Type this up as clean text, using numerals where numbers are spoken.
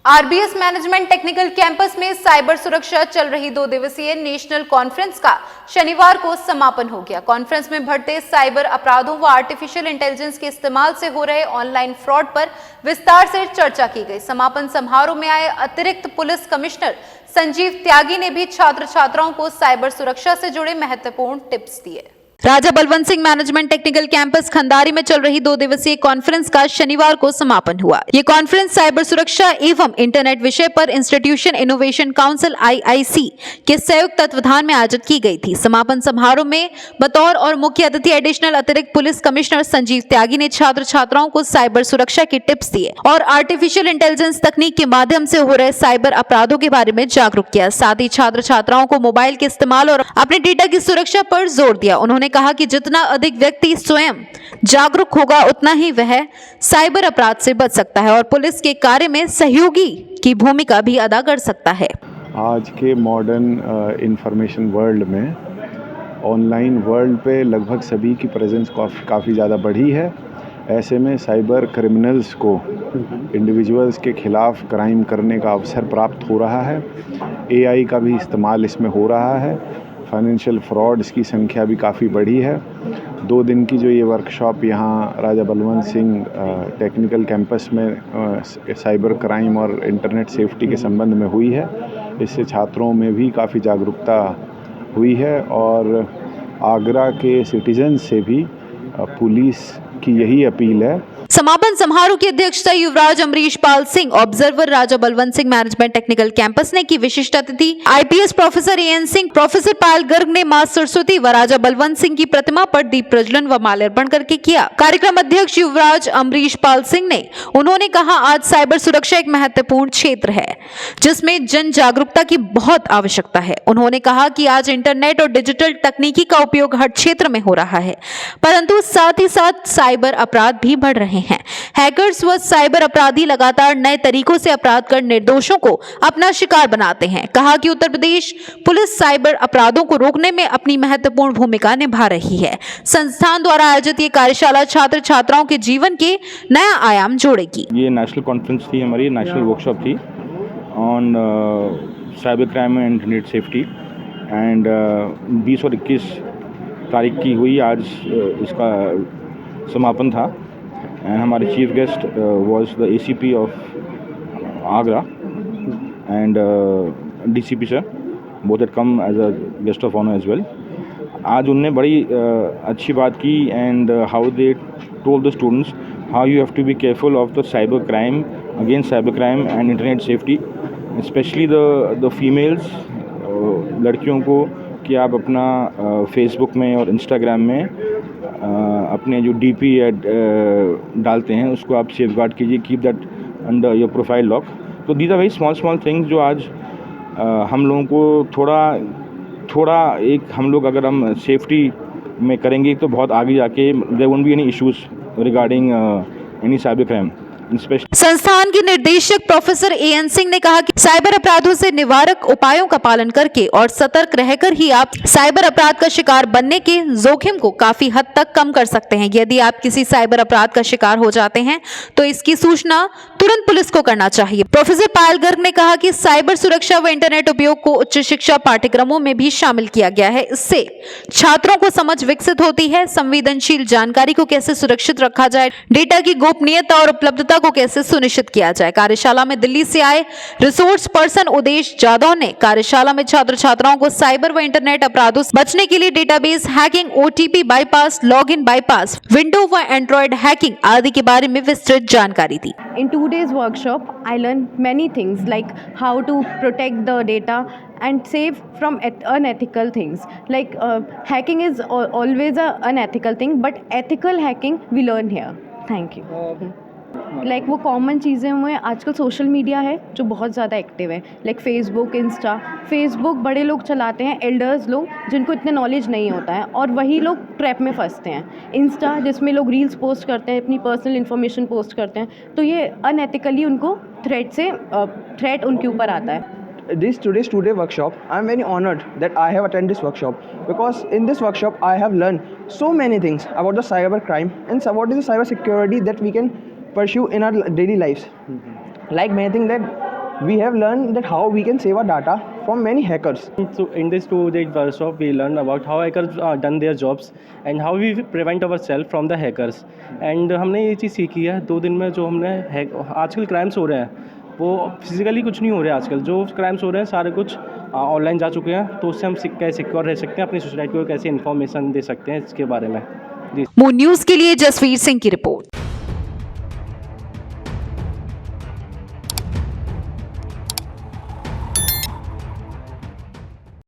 RBS management technical campus में cyber सुरक्षा चल रही 2 दिवसीय नेशनल कॉन्फ्रेंस का शनिवार को समापन हो गया। कॉन्फ्रेंस में बढ़ते साइबर अपराधों व आर्टिफिशियल इंटेलिजेंस के इस्तेमाल से हो रहे ऑनलाइन फ्रॉड पर विस्तार से चर्चा की गई। समापन समारोह में आए अतिरिक्त पुलिस कमिश्नर संजीव त्यागी ने भी छात्र छात्राओं को साइबर सुरक्षा से जुड़े महत्वपूर्ण टिप्स दिए। Raja Balwant Singh management technical campus Khandari में चल रही 2 दिवसीय कॉन्फ्रेंस का शनिवार को समापन हुआ। ये कॉन्फ्रेंस साइबर सुरक्षा एवं इंटरनेट विषय पर इंस्टीट्यूशन इनोवेशन काउंसिल (IIC) के संयुक्त तत्वाधान में आयोजित की गई थी। समापन समारोह में बतौर और मुख्य अतिथि एडिशनल अतिरिक्त पुलिस कमिश्नर संजीव त्यागी ने छात्र छात्राओं को साइबर सुरक्षा के टिप्स दिए और आर्टिफिशियल इंटेलिजेंस तकनीक के माध्यम से हो रहे साइबर अपराधों के बारे में जागरूक किया। साथ ही छात्र छात्राओं को मोबाइल के इस्तेमाल और अपने डेटा की सुरक्षा पर जोर दिया। उन्होंने कहा कि जितना अधिक व्यक्ति स्वयं जागरूक होगा उतना ही वह साइबर अपराध से बच सकता है और पुलिस के कार्य में सहयोगी की भूमिका भी अदा कर सकता है। आज के मॉडर्न इंफॉर्मेशन वर्ल्ड में ऑनलाइन वर्ल्ड पे लगभग सभी की प्रेजेंस काफ़ी ज़्यादा बढ़ी है। ऐसे में साइबर क्रिमिनल्स को इंडिविजुअल्स के खिलाफ क्राइम करने का अवसर प्राप्त हो रहा है। AI का भी इस्तेमाल इसमें हो रहा है। फाइनेंशियल फ्रॉड्स की संख्या भी काफ़ी बढ़ी है। 2 दिन की जो ये वर्कशॉप यहाँ राजा बलवंत सिंह टेक्निकल कैंपस में साइबर क्राइम और इंटरनेट सेफ्टी के संबंध में हुई है, इससे छात्रों में भी काफ़ी जागरूकता हुई है और आगरा के सिटीजन से भी पुलिस की यही अपील है। समापन समारोह की अध्यक्षता Yuvraj Amrish Pal Singh, observer Raja Balwant Singh management technical campus ने की। विशिष्ट अतिथि IPS professor AN Singh, professor Payal Garg ने मां सरस्वती व राजा बलवंत सिंह की प्रतिमा पर दीप प्रज्वलन व माल्यार्पण करके किया। कार्यक्रम अध्यक्ष युवराज अमरीश पाल सिंह ने उन्होंने कहा, आज साइबर सुरक्षा एक महत्वपूर्ण क्षेत्र है जिसमें जन जागरूकता की बहुत आवश्यकता है। उन्होंने कहा कि आज इंटरनेट और डिजिटल तकनीकी का उपयोग हर क्षेत्र में हो रहा है, परंतु साथ ही साथ साइबर अपराध भी बढ़ रहे हैं। हैकर्स व साइबर अपराधी लगातार नए तरीकों से अपराध कर निर्दोषों को अपना शिकार बनाते हैं। कहा कि उत्तर प्रदेश पुलिस साइबर अपराधों को रोकने में अपनी महत्वपूर्ण भूमिका निभा रही है। संस्थान द्वारा आयोजित ये कार्यशाला छात्र छात्राओं के जीवन के नया आयाम जोड़ेगी। ये नेशनल कॉन्फ्रेंस थी, हमारी नेशनल वर्कशॉप थी on cyber crime and internet safety and 20 और 21 तारीख की हुई। आज इसका समापन था and हमारे chief guest was the ACP of Agra and DCP sir, both had come as a guest of honor as well. आज उनने बड़ी अच्छी बात की and how they told the students how you have to be careful of the cyber crime, against cyber crime and internet safety, especially the females, लड़कियों को कि आप अपना फेसबुक में और इंस्टाग्राम में अपने जो DP डालते हैं उसको आप सेफ गार्ड कीजिए, keep that under your profile lock. तो these are very small things जो आज हम लोगों को थोड़ा एक हम लोग अगर हम सेफ्टी में करेंगे तो बहुत आगे जाके there won't be any issues regarding any cybercrime. संस्थान के निर्देशक प्रोफेसर AN सिंह ने कहा कि साइबर अपराधों से निवारक उपायों का पालन करके और सतर्क रहकर ही आप साइबर अपराध का शिकार बनने के जोखिम को काफी हद तक कम कर सकते हैं। यदि आप किसी साइबर अपराध का शिकार हो जाते हैं तो इसकी सूचना तुरंत पुलिस को करना चाहिए। प्रोफेसर पायल गर्ग ने कहा कि साइबर सुरक्षा व इंटरनेट उपयोग को उच्च शिक्षा पाठ्यक्रमों में भी शामिल किया गया है। इससे छात्रों को समझ विकसित होती है, संवेदनशील जानकारी को कैसे सुरक्षित रखा जाए, डेटा की गोपनीयता और उपलब्धता को कैसे सुनिश्चित किया जाए। कार्यशाला में दिल्ली से आए रिसोर्स पर्सन उदेश जादव ने कार्यशाला में छात्र छात्राओं को साइबर व इंटरनेट अपराधों से बचने के लिए database hacking, OTP bypass, login bypass, window व एंड्रॉइड हैकिंग आदि के बारे में विस्तृत जानकारी दी। In today's workshop, I learned many things like how to protect the data and save from unethical things. Like hacking is always a unethical thing, but ethical hacking we learn here. Thank you. Like वो common चीज़ें हुए आजकल social media है जो बहुत ज़्यादा active है, like Facebook, Insta. Facebook बड़े लोग चलाते हैं, एल्डर्स लोग जिनको इतने नॉलेज नहीं होता है, और वही लोग ट्रैप में फंसते हैं। इंस्टा जिसमें लोग रील्स पोस्ट करते हैं, अपनी पर्सनल इन्फॉर्मेशन पोस्ट करते हैं, तो ये अनएथिकली उनको थ्रेट उनके ऊपर आता है। Today's workshop, I am very honored that I have attended this workshop, because in this workshop I have learned so many things about the cyber crime and what is the cyber security that we can pursue in our daily lives. Like many things that we have learned that how we can save our data from many hackers. So in this 2-day workshop, we learned about how hackers done their jobs and how we prevent ourselves from the hackers. And हमने ये चीज़ सीखी है 2 दिन में। जो हमने आजकल crimes हो रहे हैं वो फिजिकली कुछ नहीं हो रहे हैं। आजकल जो क्राइम्स हो रहे हैं सारे कुछ ऑनलाइन जा चुके हैं, तो उससे हम कैसे सिक्योर रह सकते हैं, अपनी सोसाइटी को कैसे इन्फॉर्मेशन दे सकते हैं इसके बारे में। जी। मून न्यूज के लिए जसवीर सिंह की रिपोर्ट।